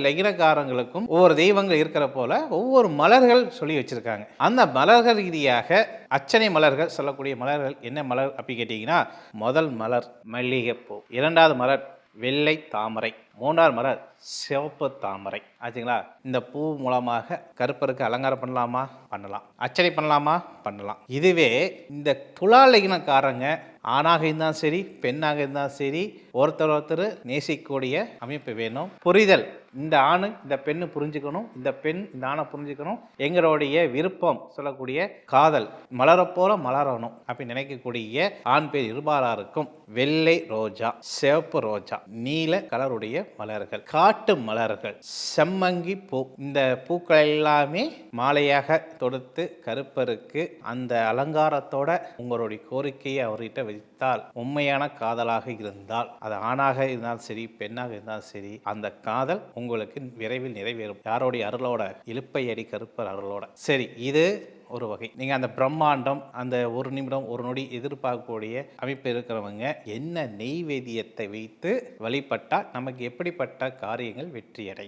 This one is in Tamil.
லக்னக்காரங்களுக்கும் ஒவ்வொரு தெய்வங்கள் இருக்கிற போல ஒவ்வொரு மலர்கள் சொல்லி வச்சிருக்காங்க. அந்த மலர்கள் ரீதியாக அர்ச்சனை மலர்கள் சொல்லக்கூடிய மலர்கள் என்ன மலர் அப்படி கேட்டிங்கன்னா, முதல் மலர் மல்லிகைப்பூ, இரண்டாவது மலர் வெள்ளை தாமரை, மூன்றாவது மலர் சிவப்பு தாமரை. ஆச்சுங்களா? இந்த பூ மூலமாக கருப்பருக்கு அலங்காரம் பண்ணலாமா? பண்ணலாம். அர்ச்சனை பண்ணலாமா? பண்ணலாம். இதுவே இந்த துலா லக்னக்காரங்க ஆணாக இருந்தாலும் சரி, பெண்ணாக இருந்தாலும் சரி, ஒருத்தர் நேசிக்கக்கூடிய அமைப்பு வேணும். புரிதல், இந்த ஆணு இந்த பெண்ணு புரிஞ்சுக்கணும், இந்த பெண் இந்த ஆணை புரிஞ்சுக்கணும், எங்களுடைய விருப்பம் சொல்லக்கூடிய காதல் மலரப்போல மலரணும் அப்படி நினைக்கக்கூடிய ஆண் பேர் இருபாலாருக்கும் வெள்ளை ரோஜா, சிவப்பு ரோஜா, நீல கலருடைய மலர்கள், காட்டு மலர்கள், செம்மங்கி பூ, இந்த பூக்கள் எல்லாமே மாலையாக தொடுத்து கருப்பருக்கு அந்த அலங்காரத்தோட உங்களுடைய கோரிக்கையை அவர்கிட்ட வைத்தால், உண்மையான காதலாக இருந்தால், அது ஆணாக இருந்தாலும் சரி, பெண்ணாக இருந்தாலும் சரி, அந்த காதல் உங்களுக்கு விரைவில் நிறைவேறும். யாரோடைய அருளோட? இலுப்பையடி கருப்பர் அருளோட. சரி, இது ஒரு வகை. நீங்கள் அந்த பிரம்மாண்டம், அந்த ஒரு நிமிடம் ஒரு நொடி எதிர்பார்க்கக்கூடிய அமைப்பு இருக்கிறவங்க என்ன நெய்வேத்தியத்தை வைத்து வழிபட்டால் நமக்கு எப்படிப்பட்ட காரியங்கள் வெற்றியடையும்?